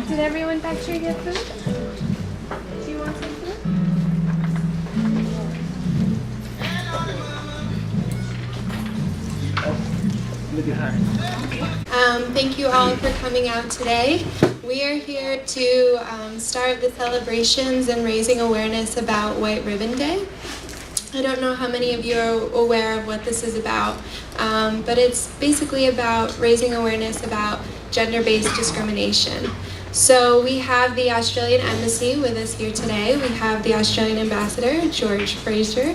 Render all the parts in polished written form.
Did everyone back here get food? Do you want some food? Thank you all for coming out today. We are here to start the celebrations and raising awareness about White Ribbon Day. I don't know how many of you are aware of what this is about, but it's basically about raising awareness about gender-based discrimination. So we have the Australian Embassy with us here today. We have the Australian Ambassador, George Fraser,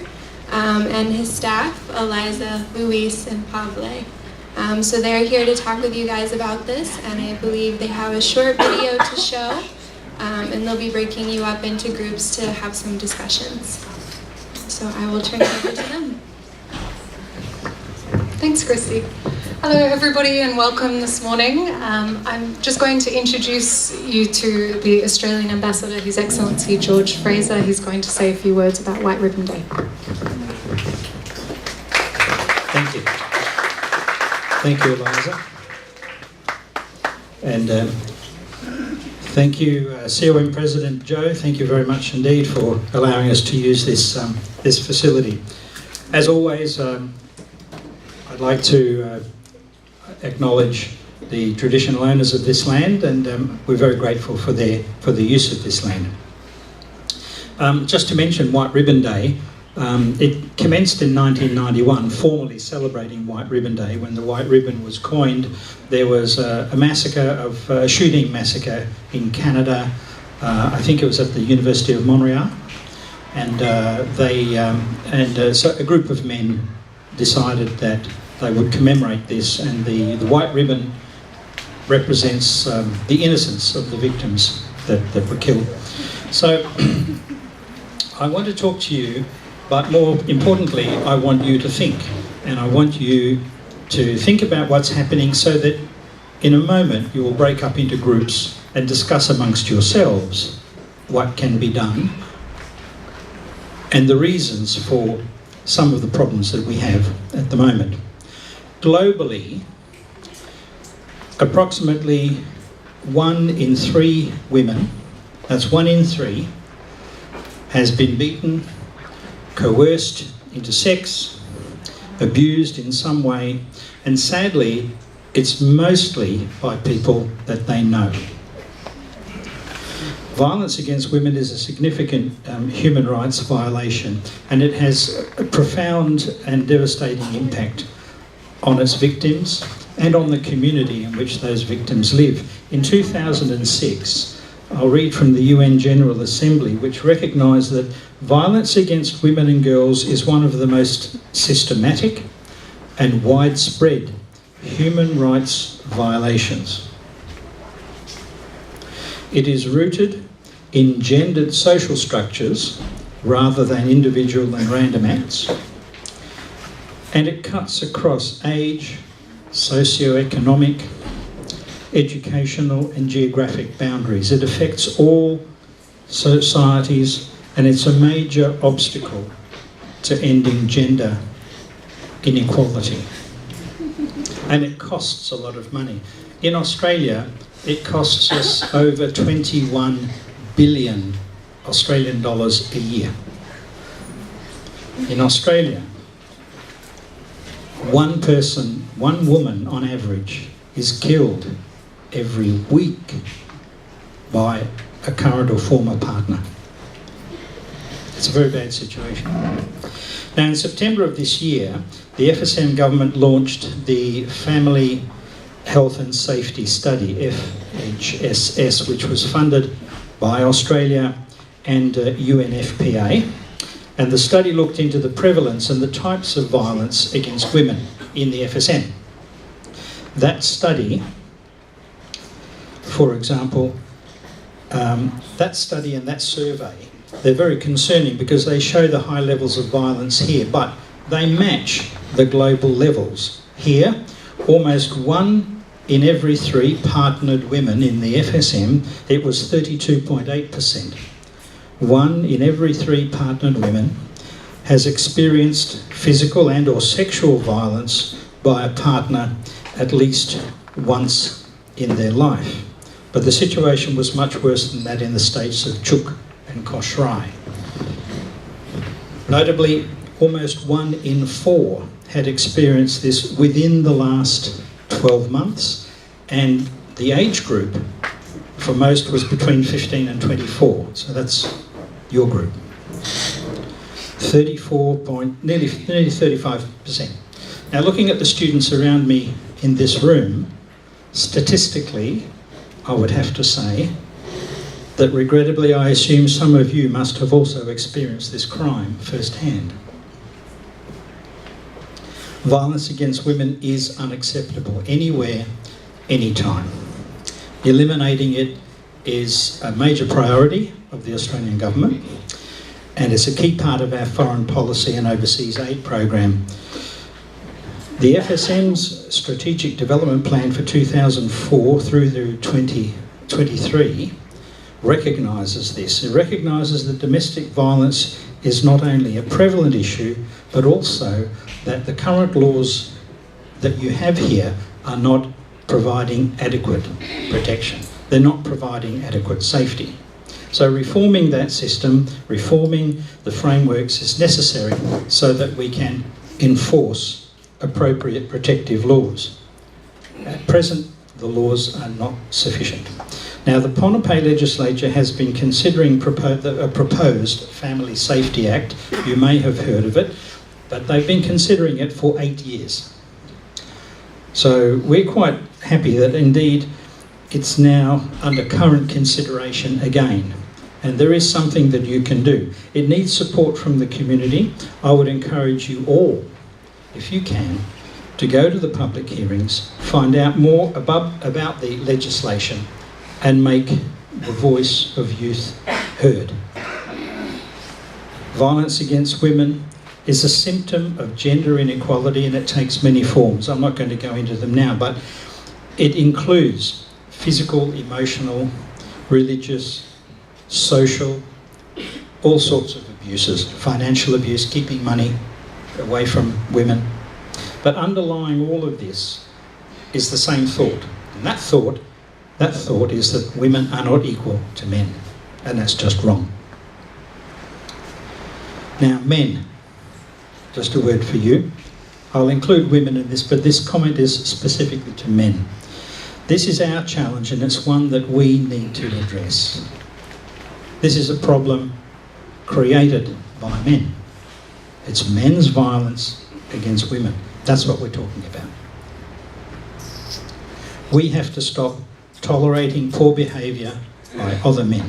and his staff, Eliza, Luis, and Pavle. So they're here to talk with you guys about this, and I believe they have a short video to show, and they'll be breaking you up into groups to have some discussions. So I will turn it over to them. Thanks, Christy. Hello, everybody, and welcome this morning. I'm just going to introduce you to the Australian Ambassador, His Excellency George Fraser. He's going to say a few words about White Ribbon Day. Thank you. Thank you, Eliza. And thank you, COM President Joe. Thank you very much indeed for allowing us to use this facility. As always, I'd like to acknowledge the traditional owners of this land, and we're very grateful for the use of this land. Just to mention White Ribbon Day, it commenced in 1991, formally celebrating White Ribbon Day. When the white ribbon was coined, there was a shooting massacre in Canada. I think it was at the University of Montreal, and so a group of men decided that they would commemorate this, and the white ribbon represents the innocence of the victims that were killed. So I want to talk to you, but more importantly, I want you to think, and I want you to think about what's happening so that in a moment you will break up into groups and discuss amongst yourselves what can be done and the reasons for some of the problems that we have at the moment. Globally, approximately 1 in 3 women, that's 1 in 3, has been beaten, coerced into sex, abused in some way, and sadly, it's mostly by people that they know. Violence against women is a significant human rights violation, and it has a profound and devastating impact on its victims and on the community in which those victims live. In 2006, I'll read from the UN General Assembly, which recognised that violence against women and girls is one of the most systematic and widespread human rights violations. It is rooted in gendered social structures rather than individual and random acts, and it cuts across age, socio-economic, educational and geographic boundaries. It affects all societies, and it's a major obstacle to ending gender inequality. And it costs a lot of money. In Australia, it costs us over 21 billion Australian dollars a year. In Australia, one person one woman on average is killed every week by a current or former partner. It's a very bad situation. Now, in September of this year, the FSM government launched the Family Health and Safety Study, FHSS, which was funded by Australia and UNFPA. And the study looked into the prevalence and the types of violence against women in the FSM. That study, for example, that study and that survey, they're very concerning because they show the high levels of violence here, but they match the global levels. Here, almost 1 in every 3 partnered women in the FSM, it was 32.8%. 1 in every 3 partnered women has experienced physical and or sexual violence by a partner at least once in their life. But the situation was much worse than that in the states of Chuk and Koshrai. Notably, almost 1 in 4 had experienced this within the last 12 months, and the age group for most was between 15 and 24, so that's your group. Nearly 35%. Now, looking at the students around me in this room, statistically, I would have to say that regrettably I assume some of you must have also experienced this crime firsthand. Violence against women is unacceptable anywhere, anytime. Eliminating it is a major priority of the Australian government, and it's a key part of our foreign policy and overseas aid program. The FSM's Strategic Development Plan for 2004 through to 2023 recognises this. It recognises that domestic violence is not only a prevalent issue, but also that the current laws that you have here are not providing adequate protection. They're not providing adequate safety. So reforming that system, reforming the frameworks is necessary so that we can enforce appropriate protective laws. At present, the laws are not sufficient. Now, the Ponape legislature has been considering a proposed Family Safety Act. You may have heard of it, but they've been considering it for 8 years. So we're quite happy that indeed it's now under current consideration again. And there is something that you can do. It needs support from the community. I would encourage you all, if you can, to go to the public hearings, find out more about the legislation and make the voice of youth heard. Violence against women is a symptom of gender inequality, and it takes many forms. I'm not going to go into them now, but it includes physical, emotional, religious, social, all sorts of abuses, financial abuse, keeping money away from women. But underlying all of this is the same thought. And that thought is that women are not equal to men. And that's just wrong. Now, men, just a word for you. I'll include women in this, but this comment is specifically to men. This is our challenge, and it's one that we need to address. This is a problem created by men. It's men's violence against women. That's what we're talking about. We have to stop tolerating poor behaviour by other men.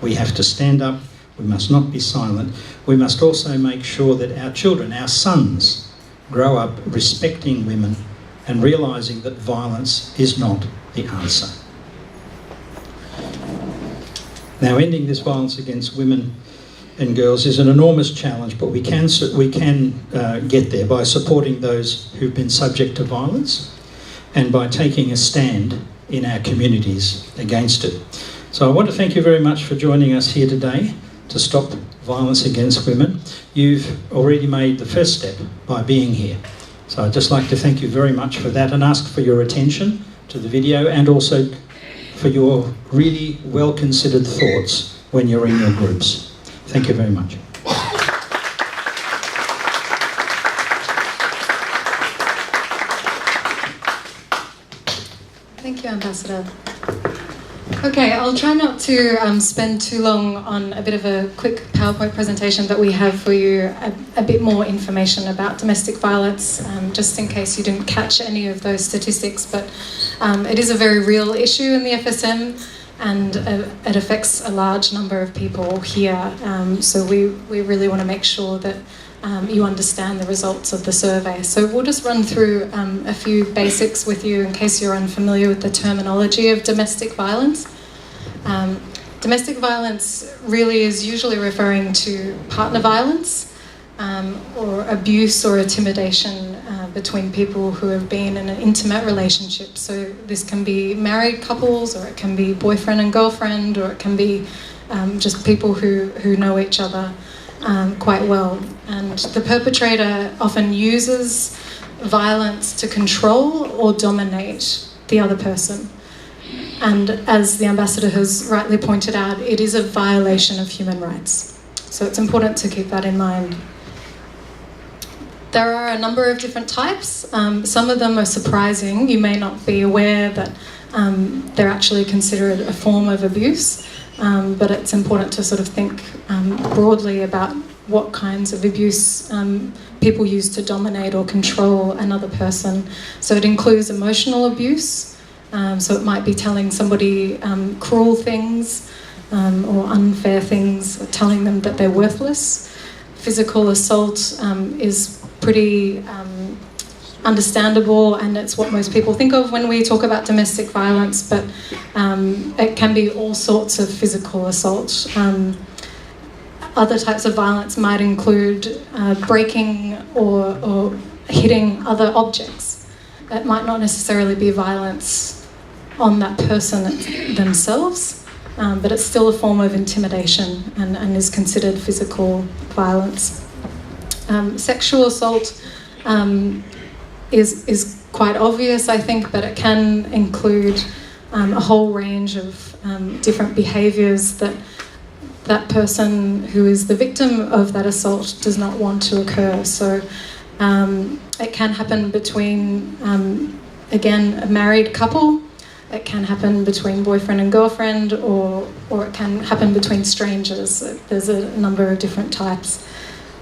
We have to stand up. We must not be silent. We must also make sure that our children, our sons, grow up respecting women and realising that violence is not the answer. Now, ending this violence against women and girls is an enormous challenge, but we can get there by supporting those who've been subject to violence and by taking a stand in our communities against it. So I want to thank you very much for joining us here today to stop violence against women. You've already made the first step by being here. So I'd just like to thank you very much for that and ask for your attention to the video and also for your really well-considered thoughts when you're in your groups. Thank you very much. Thank you, Ambassador. Okay, I'll try not to spend too long on a bit of a quick PowerPoint presentation, but we have for you a bit more information about domestic violence, just in case you didn't catch any of those statistics. But it is a very real issue in the FSM, and it affects a large number of people here. So we really want to make sure that you understand the results of the survey. So we'll just run through a few basics with you in case you're unfamiliar with the terminology of domestic violence. Domestic violence really is usually referring to partner violence or abuse or intimidation between people who have been in an intimate relationship. So this can be married couples, or it can be boyfriend and girlfriend, or it can be just people who know each other quite well. And the perpetrator often uses violence to control or dominate the other person. And as the Ambassador has rightly pointed out, it is a violation of human rights. So it's important to keep that in mind. There are a number of different types. Some of them are surprising. You may not be aware that they're actually considered a form of abuse, but it's important to sort of think broadly about what kinds of abuse people use to dominate or control another person. So it includes emotional abuse. So it might be telling somebody cruel things or unfair things, or telling them that they're worthless. Physical assault is pretty understandable, and it's what most people think of when we talk about domestic violence, but it can be all sorts of physical assault. Other types of violence might include breaking or hitting other objects. It might not necessarily be violence on that person themselves, but it's still a form of intimidation and is considered physical violence. Sexual assault is quite obvious, I think, but it can include a whole range of different behaviours that person who is the victim of that assault does not want to occur. So it can happen between, again, a married couple. It can happen between boyfriend and girlfriend, or it can happen between strangers. There's a number of different types.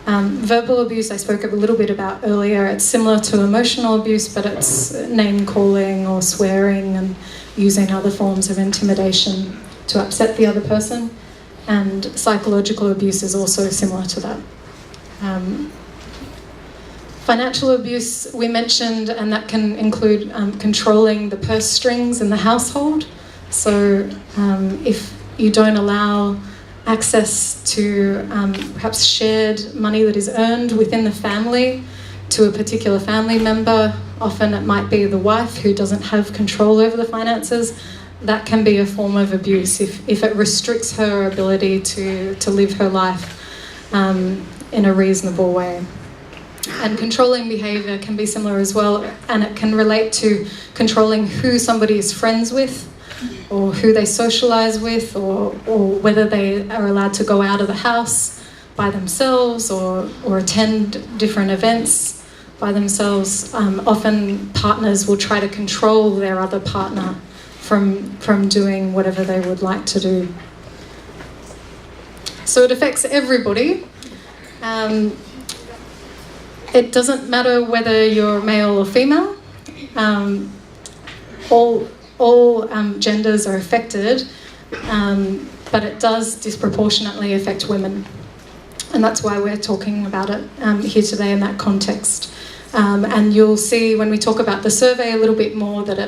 Verbal abuse I spoke a little bit about earlier. It's similar to emotional abuse, but it's name-calling or swearing and using other forms of intimidation to upset the other person. And psychological abuse is also similar to that. Financial abuse we mentioned, and that can include controlling the purse strings in the household. So if you don't allow access to perhaps shared money that is earned within the family to a particular family member, often it might be the wife who doesn't have control over the finances, that can be a form of abuse if it restricts her ability to live her life in a reasonable way. And controlling behaviour can be similar as well, and it can relate to controlling who somebody is friends with, or who they socialise with, or whether they are allowed to go out of the house by themselves or attend different events by themselves. Often partners will try to control their other partner from doing whatever they would like to do. So it affects everybody. It doesn't matter whether you're male or female. All genders are affected, but it does disproportionately affect women. And that's why we're talking about it here today in that context. And you'll see when we talk about the survey a little bit more that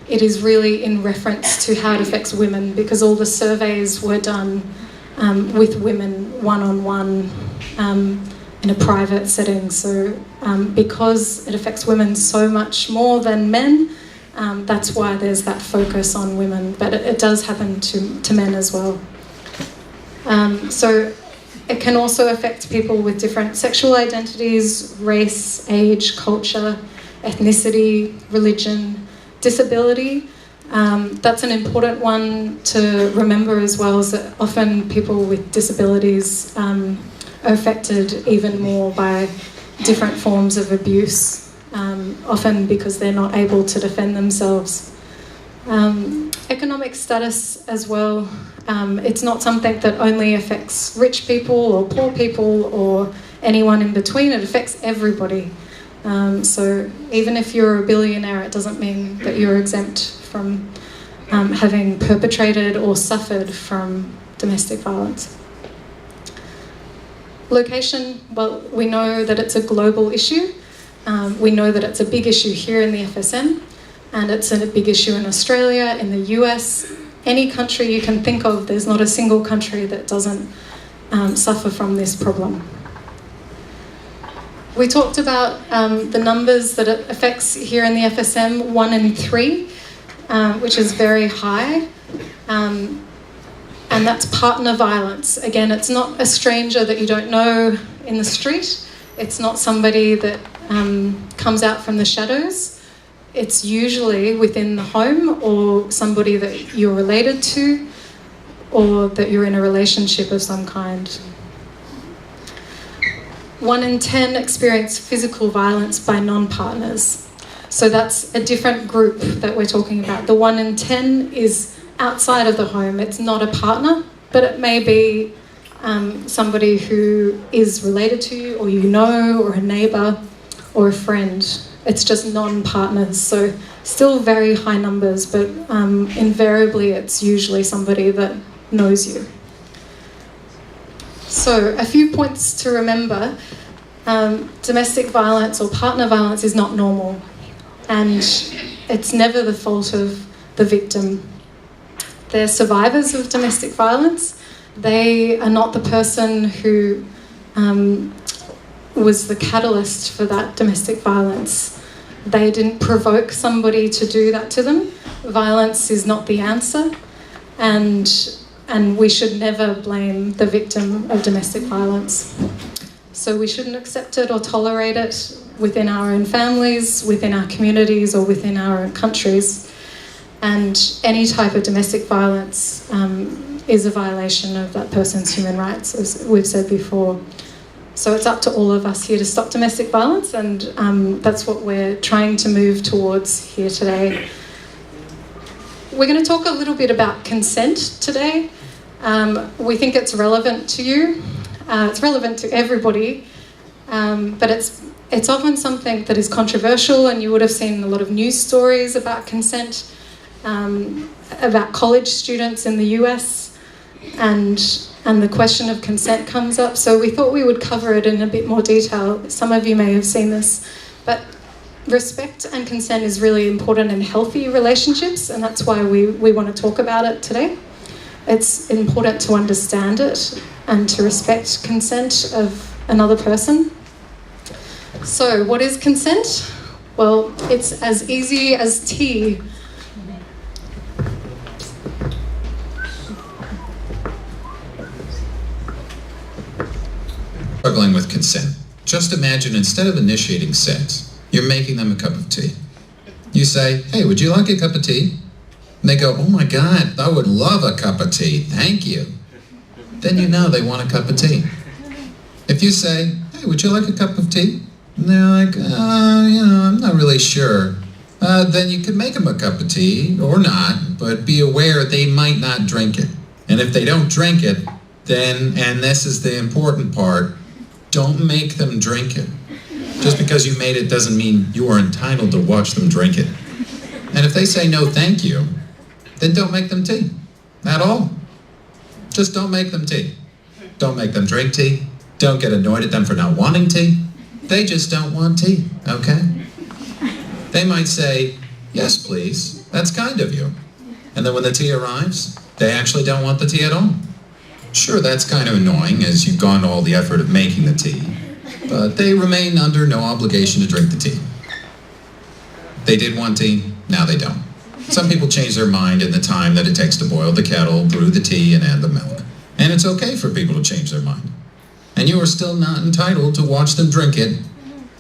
it is really in reference to how it affects women, because all the surveys were done with women one-on-one in a private setting. So because it affects women so much more than men, that's why there's that focus on women, but it does happen to men as well. So it can also affect people with different sexual identities, race, age, culture, ethnicity, religion, disability. That's an important one to remember as well, is that often people with disabilities are affected even more by different forms of abuse, often because they're not able to defend themselves. Economic status as well. It's not something that only affects rich people or poor people or anyone in between. It affects everybody. So even if you're a billionaire, it doesn't mean that you're exempt from having perpetrated or suffered from domestic violence. Location, well, we know that it's a global issue. We know that it's a big issue here in the FSM, and it's a big issue in Australia, in the US. Any country you can think of, there's not a single country that doesn't suffer from this problem. We talked about the numbers that it affects here in the FSM, 1 in 3, which is very high. And that's partner violence. Again, it's not a stranger that you don't know in the street. It's not somebody that comes out from the shadows. It's usually within the home or somebody that you're related to or that you're in a relationship of some kind. 1 in 10 experience physical violence by non-partners. So that's a different group that we're talking about. The 1 in 10 is outside of the home. It's not a partner, but it may be somebody who is related to you, or you know, or a neighbour, or a friend. It's just non-partners. So still very high numbers, but invariably it's usually somebody that knows you. So a few points to remember. Domestic violence or partner violence is not normal, and it's never the fault of the victim. They're survivors of domestic violence. They are not the person who was the catalyst for that domestic violence. They didn't provoke somebody to do that to them. Violence is not the answer, and we should never blame the victim of domestic violence. So we shouldn't accept it or tolerate it within our own families, within our communities, or within our own countries. And any type of domestic violence is a violation of that person's human rights, as we've said before. So it's up to all of us here to stop domestic violence, and that's what we're trying to move towards here today. We're going to talk a little bit about consent today. We think it's relevant to you. It's relevant to everybody, but it's often something that is controversial, and you would have seen a lot of news stories about consent, about college students in the US, and the question of consent comes up. So we thought we would cover it in a bit more detail. Some of you may have seen this, but respect and consent is really important in healthy relationships, and that's why we want to talk about it today. It's important to understand it and to respect consent of another person. So what is consent? Well, it's as easy as tea. Struggling with consent. Just imagine instead of initiating sex, you're making them a cup of tea. You say, "Hey, would you like a cup of tea?" And they go, "Oh my God, I would love a cup of tea, thank you." Then you know they want a cup of tea. If you say, "Hey, would you like a cup of tea?" And they're like, I'm not really sure. Then you could make them a cup of tea, or not, but be aware they might not drink it. And if they don't drink it, then, and this is the important part, don't make them drink it. Just because you made it doesn't mean you are entitled to watch them drink it. And if they say no thank you, then don't make them tea at all. Just don't make them tea. Don't make them drink tea. Don't get annoyed at them for not wanting tea. They just don't want tea, okay? They might say, "Yes, please, that's kind of you." And then when the tea arrives, they actually don't want the tea at all. Sure, that's kind of annoying as you've gone to all the effort of making the tea, but they remain under no obligation to drink the tea. They did want tea, now they don't. Some people change their mind in the time that it takes to boil the kettle, brew the tea, and add the milk. And it's okay for people to change their mind. And you are still not entitled to watch them drink it.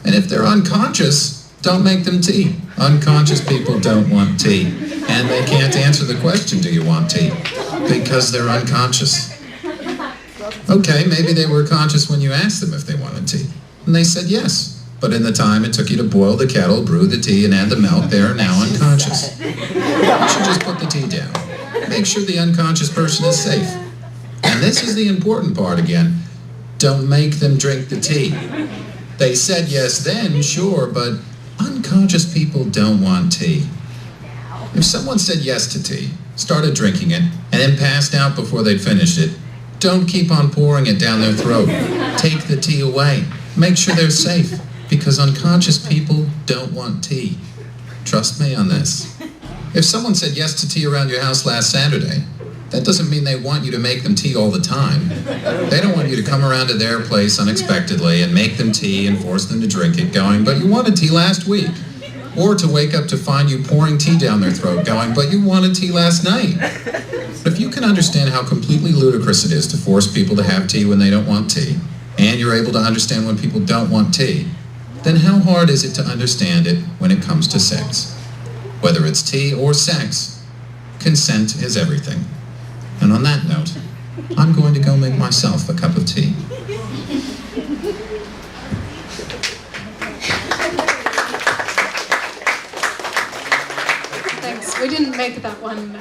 And if they're unconscious, don't make them tea. Unconscious people don't want tea. And they can't answer the question, "Do you want tea?" because they're unconscious. Okay, maybe they were conscious when you asked them if they wanted tea. And they said yes. But in the time it took you to boil the kettle, brew the tea, and add the milk, they are now unconscious. You should just put the tea down. Make sure the unconscious person is safe. And this is the important part again. Don't make them drink the tea. They said yes then, sure, but unconscious people don't want tea. If someone said yes to tea, started drinking it, and then passed out before they'd finished it, don't keep on pouring it down their throat. Take the tea away. Make sure they're safe, because unconscious people don't want tea. Trust me on this. If someone said yes to tea around your house last Saturday, that doesn't mean they want you to make them tea all the time. They don't want you to come around to their place unexpectedly and make them tea and force them to drink it, going, but you wanted tea last week. Or to wake up to find you pouring tea down their throat, going, but you wanted tea last night. But if you can understand how completely ludicrous it is to force people to have tea when they don't want tea, and you're able to understand when people don't want tea, then how hard is it to understand it when it comes to sex? Whether it's tea or sex, consent is everything. And on that note, I'm going to go make myself a cup of tea. Thanks. We didn't make that one.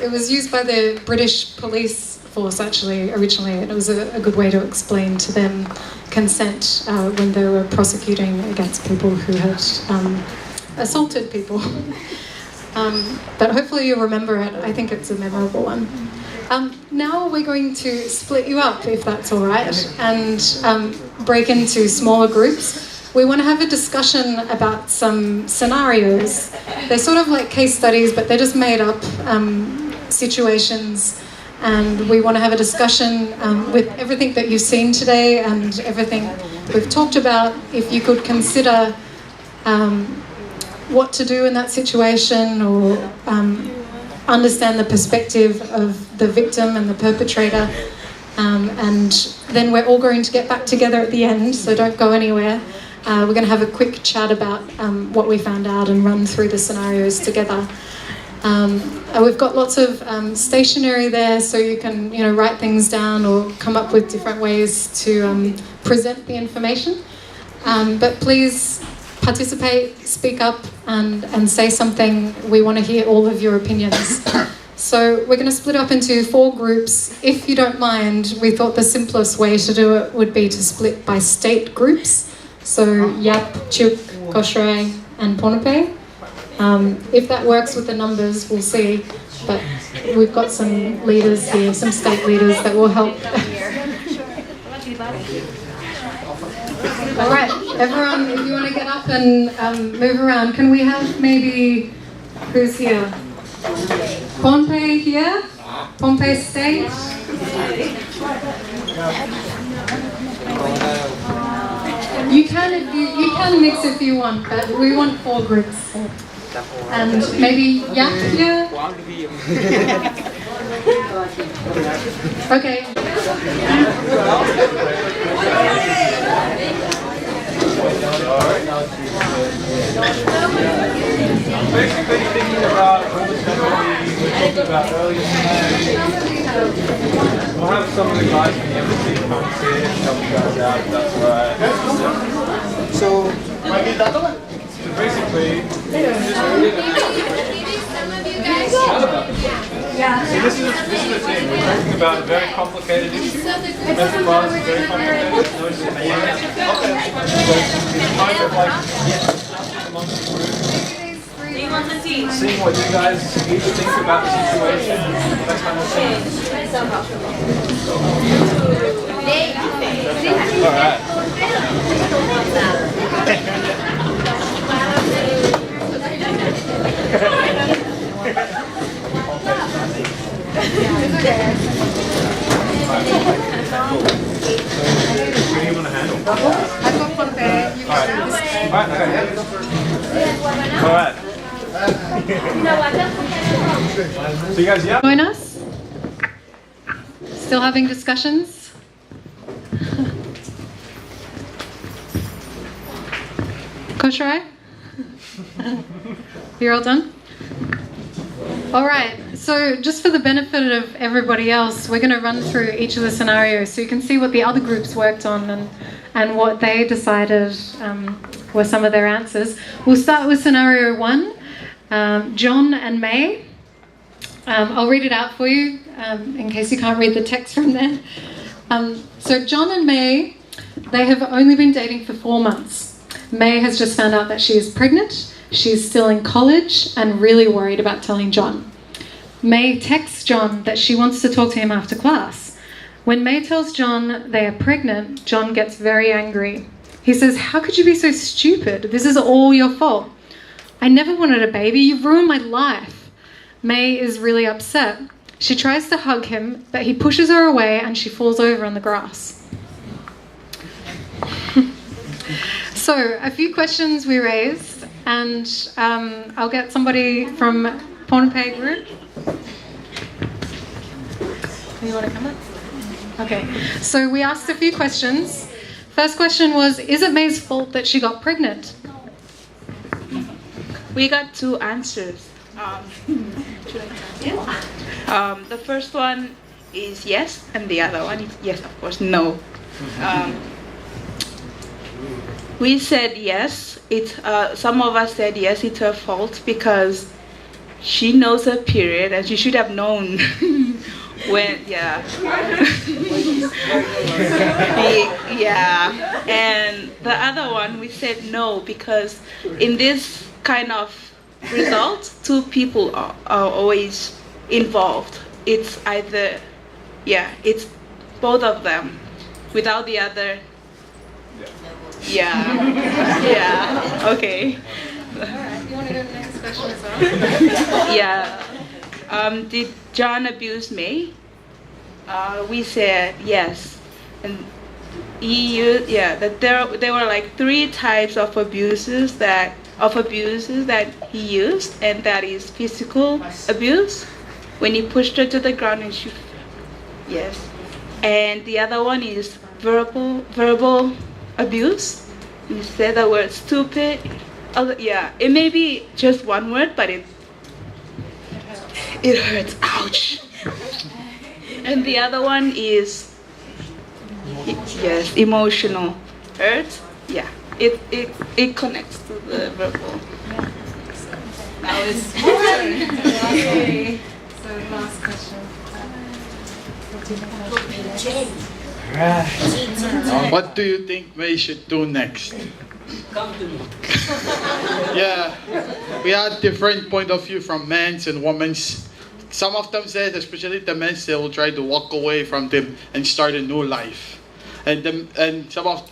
It was used by the British police force actually originally, and it was a good way to explain to them consent when they were prosecuting against people who had assaulted people. But hopefully you'll remember it. I think it's a memorable one. Now we're going to split you up, if that's all right, and break into smaller groups. We want to have a discussion about some scenarios. They're sort of like case studies, but they're just made up situations. And we want to have a discussion with everything that you've seen today and everything we've talked about. If you could consider what to do in that situation, or understand the perspective of the victim and the perpetrator. And then we're all going to get back together at the end, so don't go anywhere. We're going to have a quick chat about what we found out and run through the scenarios together. We've got lots of stationery there, so you can write things down or come up with different ways to present the information. But please participate, speak up, and say something. We want to hear all of your opinions. So we're going to split up into 4 groups. If you don't mind, we thought the simplest way to do it would be to split by state groups. So Yap, Chuk, Koshrai, and Ponape. If that works with the numbers, we'll see. But we've got some leaders here, some state leaders that will help. All right, everyone, if you want to get up and move around, can we have maybe, who's here? Pohnpei here? Pohnpei State? You can mix if you want, but we want 4 groups. And maybe Yap here? Okay. Basically thinking about all the stuff we talked about earlier today. We'll have some of the guys from the embassy come here and help you guys out, if that's alright. So basically, so this is the thing. We're talking about a very complicated issue. Domestic violence is very complicated. No, it's just it's kind of like amongst the group. Seeing what you guys each think about the situation, that kind of thing. What do you want to handle? I've got one there. You can do this. Alright. So you guys, yeah? Join us? Still having discussions? Koshrai? You're all done? All right, so just for the benefit of everybody else, we're going to run through each of the scenarios so you can see what the other groups worked on and what they decided were some of their answers. We'll start with scenario 1, John and May. I'll read it out for you in case you can't read the text from there. So John and May, they have only been dating for 4 months. May has just found out that she is pregnant. She's still in college and really worried about telling John. May texts John that she wants to talk to him after class. When May tells John they are pregnant, John gets very angry. He says, "How could you be so stupid? This is all your fault. I never wanted a baby. You've ruined my life." May is really upset. She tries to hug him, but he pushes her away and she falls over on the grass. So, a few questions we raised, and I'll get somebody from Pohnpei group. You want to come up? Okay, so we asked a few questions. First question was, is it May's fault that she got pregnant? We got 2 answers. Should I start? Yeah. The first one is yes, and the other one is yes, of course, no. We said yes. Some of us said yes, it's her fault because she knows her period and she should have known when, yeah. Yeah. And the other one, we said no because in this kind of result, 2 people are always involved. It's either, it's both of them. Without the other, yeah, okay. Alright, you want to go to the next question as well? Yeah. Did John abuse May? We said yes. And he used, that there were like 3 types of abuses that he used, and that is physical abuse, when he pushed her to the ground and she, yes. And the other one is verbal abuse. He said the word stupid. It may be just one word, but it hurts. Ouch. And the other one is, yes, emotional hurt. Yeah, it connects to the verbal. Now it's Okay. So last question. What do you think May should do next? Yeah, we had different point of view from men's and women's. Some of them said, especially the men, they will try to walk away from them and start a new life. And some of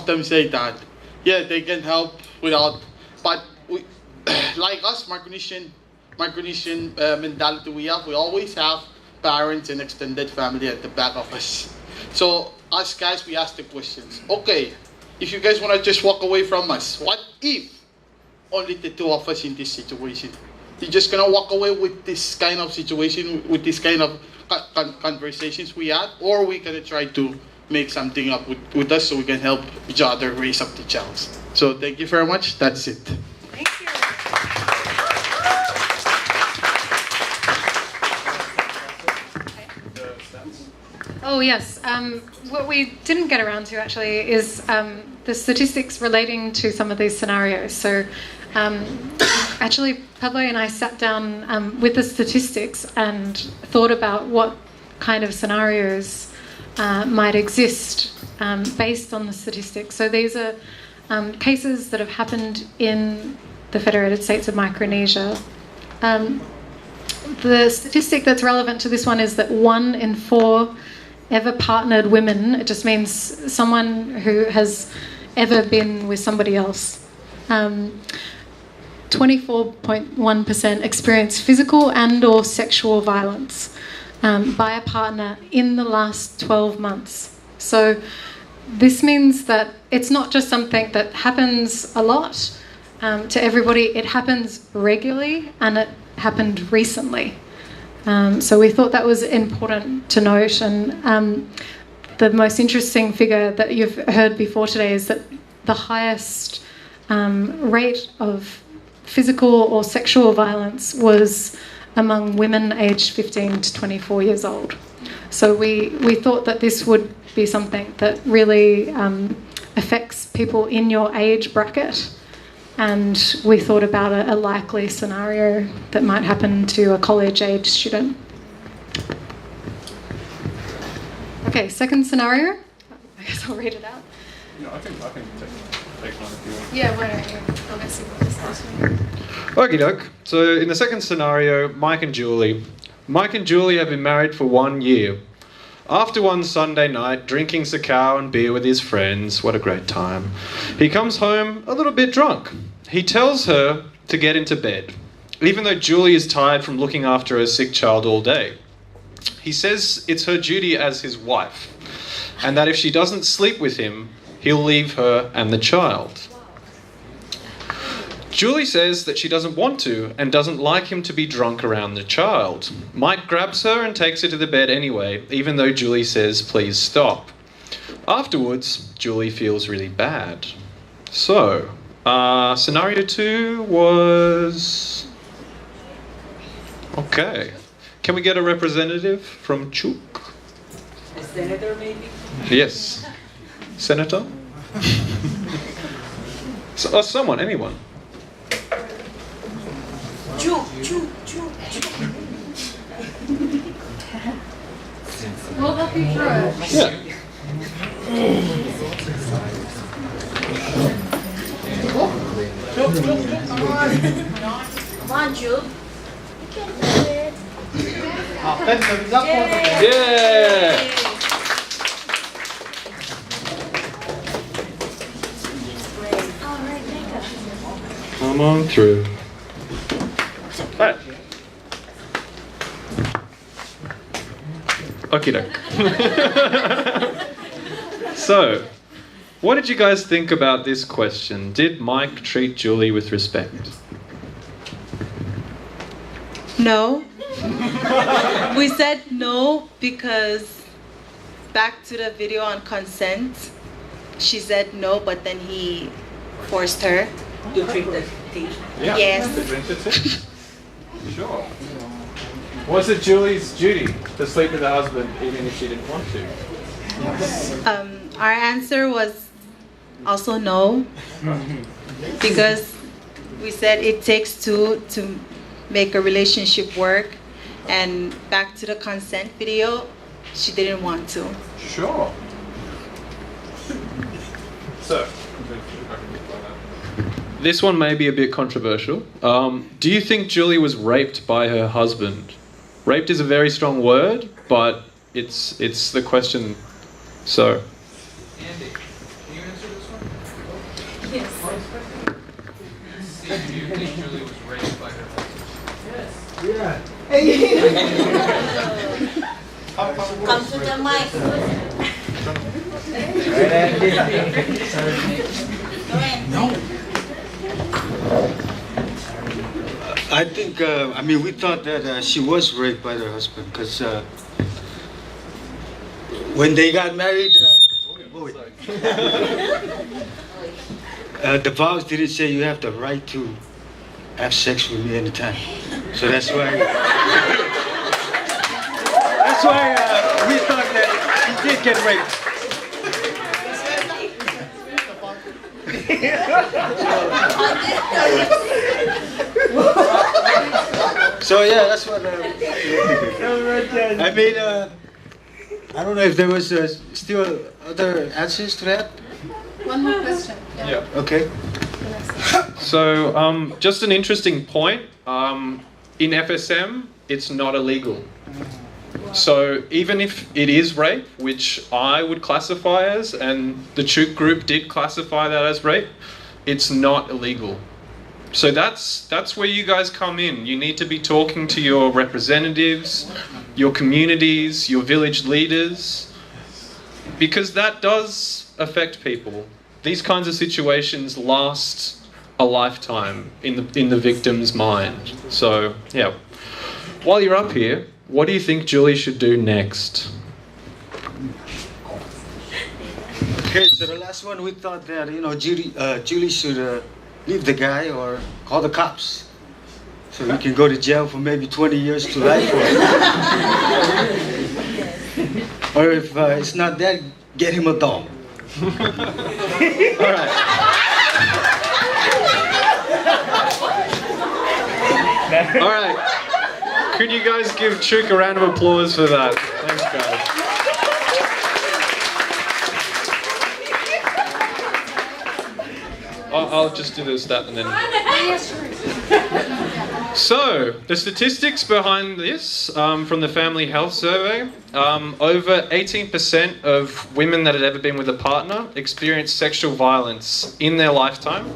them say that, yeah, they can help without, but we, like us, Micronesian mentality we always have parents and extended family at the back of us. So us guys, we ask the questions. Okay, if you guys want to just walk away from us, what if only the 2 of us in this situation? You're just gonna walk away with this kind of situation, with this kind of conversations we had, or we gonna try to make something up with us so we can help each other raise up the child. So thank you very much. That's it. Thank you. Oh yes, what we didn't get around to actually is the statistics relating to some of these scenarios. So actually Pablo and I sat down with the statistics and thought about what kind of scenarios might exist based on the statistics. So these are cases that have happened in the Federated States of Micronesia. The statistic that's relevant to this one is that 1 in 4 ever partnered women, it just means someone who has ever been with somebody else. 24.1% experience physical and or sexual violence by a partner in the last 12 months. So this means that it's not just something that happens a lot to everybody, it happens regularly and it happened recently. So we thought that was important to note, and the most interesting figure that you've heard before today is that the highest rate of physical or sexual violence was among women aged 15 to 24 years old. So we thought that this would be something that really affects people in your age bracket. And we thought about a likely scenario that might happen to a college-age student. Okay, second scenario. I guess I'll read it out. I can take one if you want. Yeah, why don't you? I'll go see what this is. Okie doke. So in the second scenario, Mike and Julie have been married for 1 year. After one Sunday night, drinking cacao and beer with his friends, what a great time, he comes home a little bit drunk. He tells her to get into bed, even though Julie is tired from looking after her sick child all day. He says it's her duty as his wife, and that if she doesn't sleep with him, he'll leave her and the child. Julie says that she doesn't want to and doesn't like him to be drunk around the child. Mike grabs her and takes her to the bed anyway, even though Julie says, please stop. Afterwards, Julie feels really bad. So, scenario 2 was... Okay. Can we get a representative from Chuk? A senator, maybe? Yes. Senator? Someone, anyone. We'll help you through it. Yeah. Come on, Jude. Yeah. Come on through. Alright. Okie doke. So, what did you guys think about this question? Did Mike treat Julie with respect? No. We said no because back to the video on consent, she said no, but then he forced her. To drink the tea. Yeah. Yes. To drink the tea. Sure. Was it Julie's duty to sleep with her husband even if she didn't want to? Our answer was also no, because we said it takes two to make a relationship work, and back to the consent video, she didn't want to. Sure. So, This one may be a bit controversial. Do you think Julie was raped by her husband? Raped is a very strong word, but it's the question. So. Andy, can you answer this one? Yes. Do you think Julie was raped by her husband? Yeah. Come to the mic. No. I think, we thought that she was raped by her husband because when they got married, the vows didn't say you have the right to have sex with me anytime. So that's why we thought that she did get raped. So yeah, that's what. I don't know if there was still other answers to that. One more question. Yeah. Okay. So, just an interesting point. In FSM, it's not illegal. So even if it is rape, which I would classify as, and the Chuk group did classify that as rape, it's not illegal. So that's where you guys come in. You need to be talking to your representatives, your communities, your village leaders, because that does affect people. These kinds of situations last a lifetime in the victim's mind. So yeah. While you're up here, what do you think Julie should do next? Okay, so the last one we thought that Julie should leave the guy or call the cops, so he can go to jail for maybe 20 years to life, or if it's not that, get him a dog. All right. All right. Could you guys give Chuk a round of applause for that? Thanks, guys. I'll just do the stat and then... So, the statistics behind this from the Family Health Survey, over 18% of women that had ever been with a partner experienced sexual violence in their lifetime.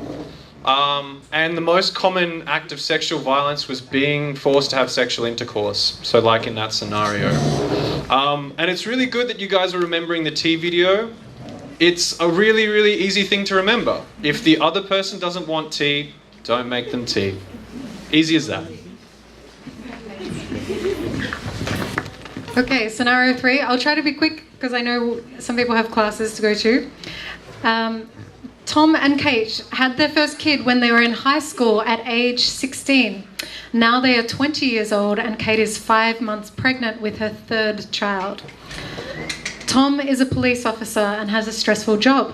And the most common act of sexual violence was being forced to have sexual intercourse. So like in that scenario. And it's really good that you guys are remembering the tea video. It's a really, really easy thing to remember. If the other person doesn't want tea, don't make them tea. Easy as that. Okay, scenario 3. I'll try to be quick because I know some people have classes to go to. Tom and Kate had their first kid when they were in high school at age 16. Now they are 20 years old and Kate is 5 months pregnant with her third child. Tom is a police officer and has a stressful job.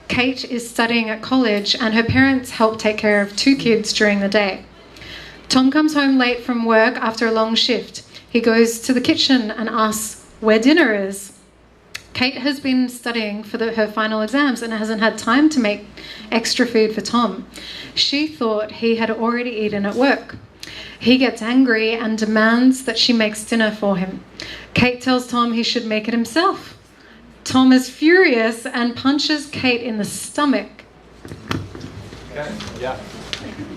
Kate is studying at college and her parents help take care of 2 kids during the day. Tom comes home late from work after a long shift. He goes to the kitchen and asks where dinner is. Kate has been studying for her final exams and hasn't had time to make extra food for Tom. She thought he had already eaten at work. He gets angry and demands that she makes dinner for him. Kate tells Tom he should make it himself. Tom is furious and punches Kate in the stomach. Okay, yeah.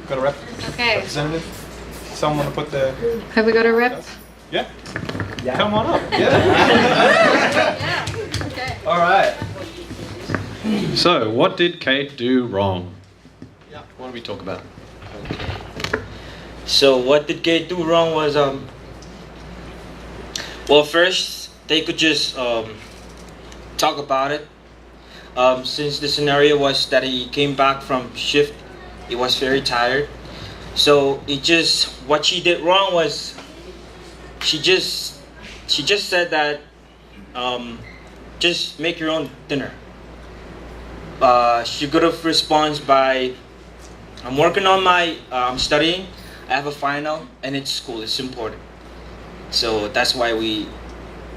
Got a rep? Okay. Representative? Someone want to put the... Have we got a rep? Yeah? Come on up. Yeah. Okay. All right. So, what did Kate do wrong? Yeah. What did we talk about? So what did Kate do wrong was, well, first they could just talk about it. Since the scenario was that he came back from shift, he was very tired. So what she did wrong was, she just said that, just make your own dinner. She could have responded by, I'm working on my, I'm studying, I have a final, and it's school, it's important. So that's why we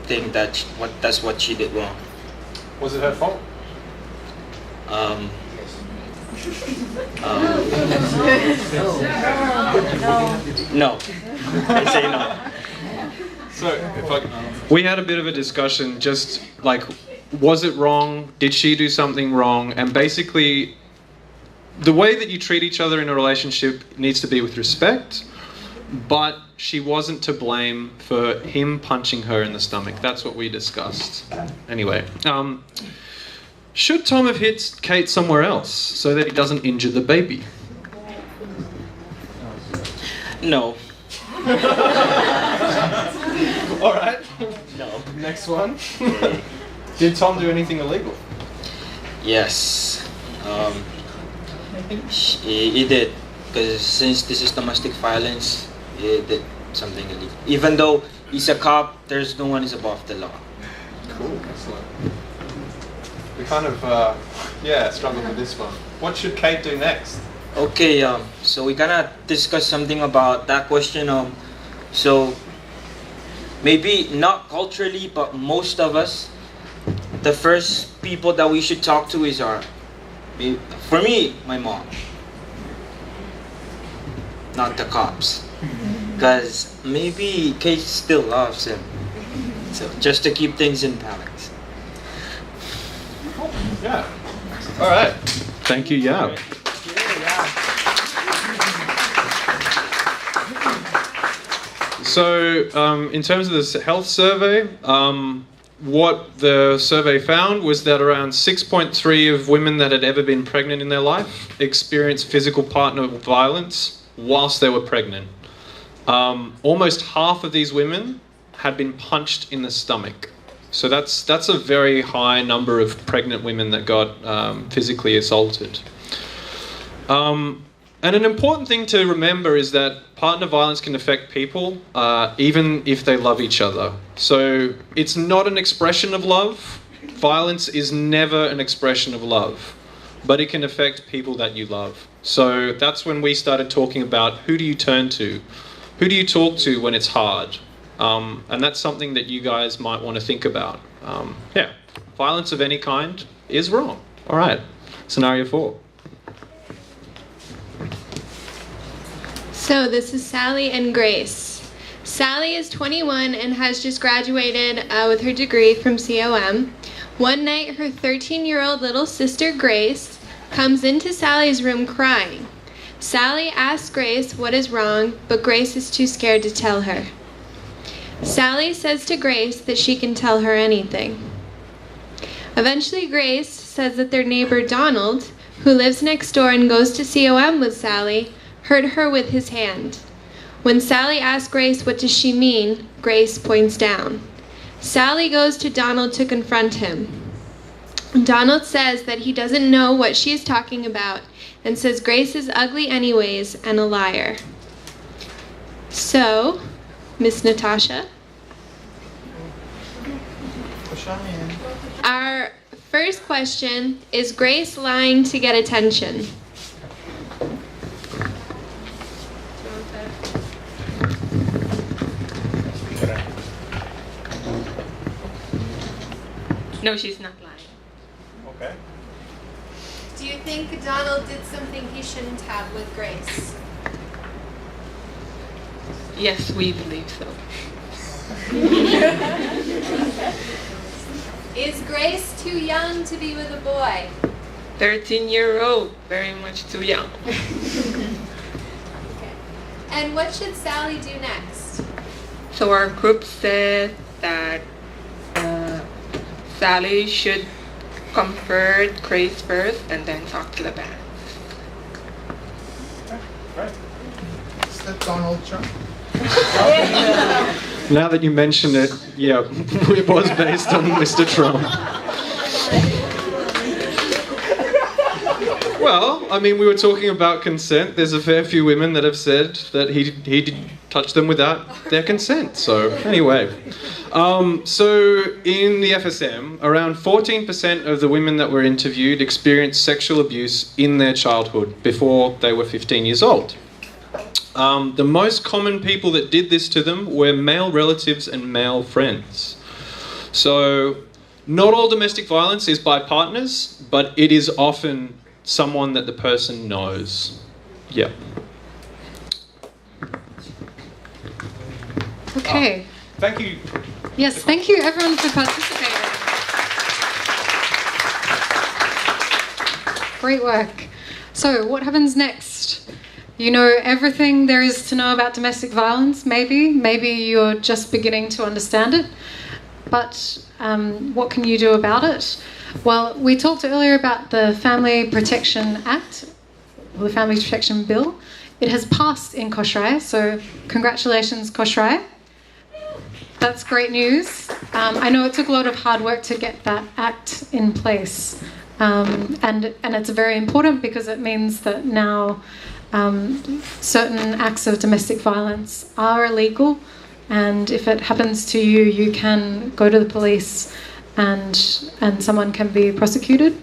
think that's what she did wrong. Was it her fault? No. I say no. So, we had a bit of a discussion, just like, was it wrong? Did she do something wrong? And basically, the way that you treat each other in a relationship needs to be with respect, but she wasn't to blame for him punching her in the stomach. That's what we discussed. Anyway, should Tom have hit Kate somewhere else so that he doesn't injure the baby? No. All right. No. Next one. Did Tom do anything illegal? Yes. He did, because since this is domestic violence, he did something illegal. Even though he's a cop, there's no one is above the law. Cool, excellent. We kind of, struggled with this one. What should Kate do next? Okay, so we're gonna discuss something about that question. So maybe not culturally, but most of us, the first people that we should talk to is for me, my mom. Not the cops. Because maybe Kate still loves him. So just to keep things in balance. Yeah. All right. Thank you, Yab. So, in terms of this health survey, what the survey found was that around 6.3 of women that had ever been pregnant in their life experienced physical partner violence whilst they were pregnant. Almost half of these women had been punched in the stomach. So that's a very high number of pregnant women that got physically assaulted. And an important thing to remember is that partner violence can affect people even if they love each other. So it's not an expression of love violence is never an expression of love, but it can affect people that you love. So that's when we started talking about who do you turn to? Who do you talk to when it's hard? And that's something that you guys might want to think about. Yeah, violence of any kind is wrong. All right, scenario 4. So this is Sally and Grace. Sally is 21 and has just graduated with her degree from COM. One night, her 13-year-old little sister, Grace, comes into Sally's room crying. Sally asks Grace what is wrong, but Grace is too scared to tell her. Sally says to Grace that she can tell her anything. Eventually, Grace says that their neighbor Donald, who lives next door and goes to COM with Sally, hurt her with his hand. When Sally asks Grace what does she mean, Grace points down. Sally goes to Donald to confront him. Donald says that he doesn't know what she is talking about and says Grace is ugly anyways and a liar. So, Miss Natasha, our first question is Grace lying to get attention? No, she's not lying. Okay. Do you think Donald did something he shouldn't have with Grace? Yes, we believe so. Is Grace too young to be with a boy? 13-year-old, very much too young. Okay. And what should Sally do next? So our group said that Sally should comfort Grace first and then talk to the parents. Right. Is that Donald Trump? Now that you mention it, yeah, it was based on Mr. Trump. Well, I mean, we were talking about consent. There's a fair few women that have said that he did touch them without their consent. So anyway, so in the FSM, around 14% of the women that were interviewed experienced sexual abuse in their childhood before they were 15 years old. The most common people that did this to them were male relatives and male friends. So not all domestic violence is by partners, but it is often someone that the person knows. Yeah. Okay. Thank you. Yes, thank you everyone for participating. Great work. So what happens next? You know everything there is to know about domestic violence, maybe. Maybe you're just beginning to understand it. But what can you do about it? Well, we talked earlier about the Family Protection Act, or the Family Protection Bill. It has passed in Koshrai, so congratulations, Koshrai. That's great news. I know it took a lot of hard work to get that act in place. And it's very important because it means that now certain acts of domestic violence are illegal, and if it happens to you, you can go to the police and someone can be prosecuted.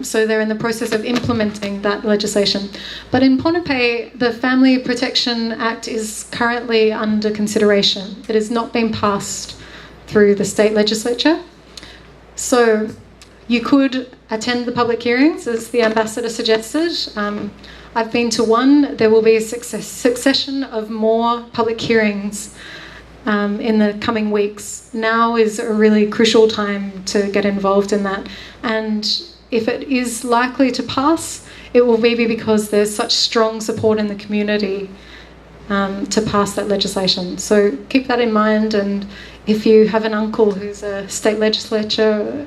So they're in the process of implementing that legislation. But in Ponape, the Family Protection Act is currently under consideration. It has not been passed through the state legislature. So you could attend the public hearings, as the ambassador suggested. I've been to one. There will be a succession of more public hearings in the coming weeks. Now is a really crucial time to get involved in that. And if it is likely to pass, it will be because there's such strong support in the community to pass that legislation. So keep that in mind, and if you have an uncle who's a state legislature,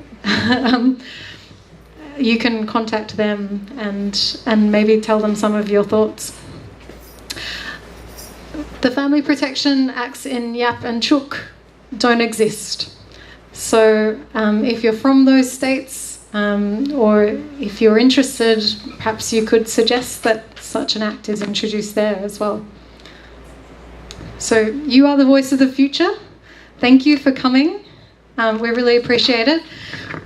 you can contact them and maybe tell them some of your thoughts. The Family Protection Acts in Yap and Chuk don't exist. So if you're from those states, or if you're interested, perhaps you could suggest that such an act is introduced there as well. So you are the voice of the future. Thank you for coming. We really appreciate it.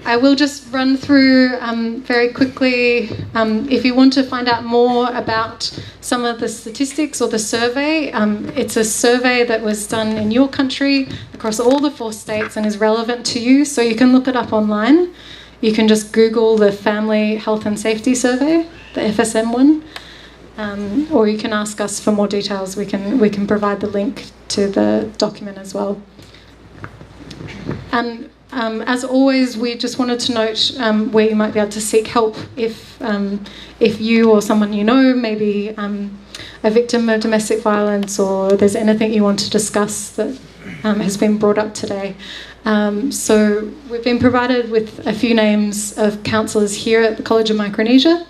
I will just run through very quickly. If you want to find out more about some of the statistics or the survey, it's a survey that was done in your country across all the 4 states and is relevant to you, so you can look it up online. You can just Google the Family Health and Safety Survey, the FSM one, or you can ask us for more details. We can provide the link to the document as well. And as always, we just wanted to note where you might be able to seek help if you or someone you know may be a victim of domestic violence, or there's anything you want to discuss that has been brought up today. So we've been provided with a few names of counsellors here at the College of Micronesia.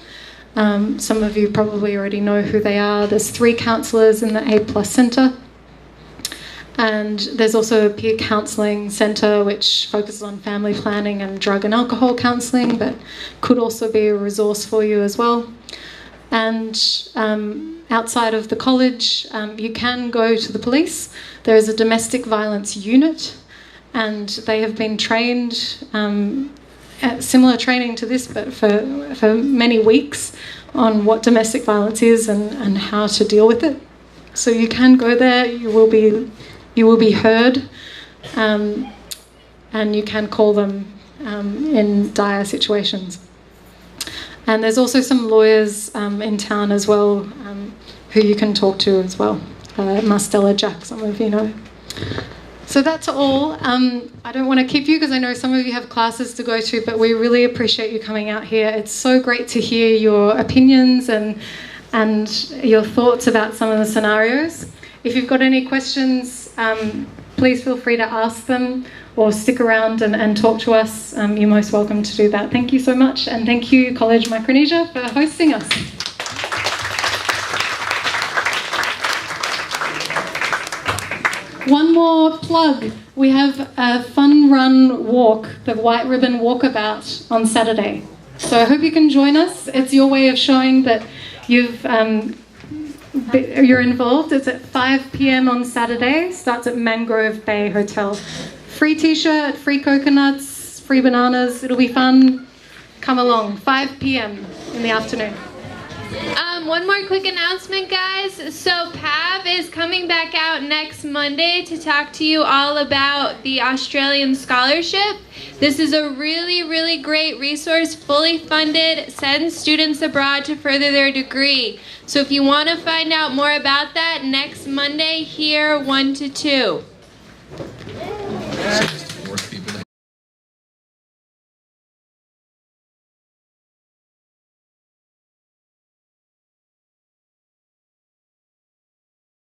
Some of you probably already know who they are. There's 3 counsellors in the A+ Centre. And there's also a peer counselling centre which focuses on family planning and drug and alcohol counselling, but could also be a resource for you as well. And outside of the college, you can go to the police. There is a domestic violence unit, and they have been trained, similar training to this, but for many weeks on what domestic violence is and how to deal with it. So you can go there. You will be heard, and you can call them in dire situations. And there's also some lawyers in town as well who you can talk to as well. Marstella Jack, some of you know. So that's all. I don't want to keep you because I know some of you have classes to go to, but we really appreciate you coming out here. It's so great to hear your opinions and your thoughts about some of the scenarios. If you've got any questions, please feel free to ask them or stick around and talk to us. You're most welcome to do that. Thank you so much, and thank you, College Micronesia, for hosting us. One more plug. We have a fun run walk, the White Ribbon Walkabout, on Saturday. So I hope you can join us. It's your way of showing that you're involved. It's at 5 p.m. on Saturday. Starts at Mangrove Bay Hotel. Free t-shirt, free coconuts, free bananas. It'll be fun. Come along. 5 p.m. in the afternoon. One more quick announcement, guys. So PAV is coming back out next Monday to talk to you all about the Australian Scholarship. This is a really, really great resource, fully funded, sends students abroad to further their degree. So if you want to find out more about that, next Monday here, 1 to 2.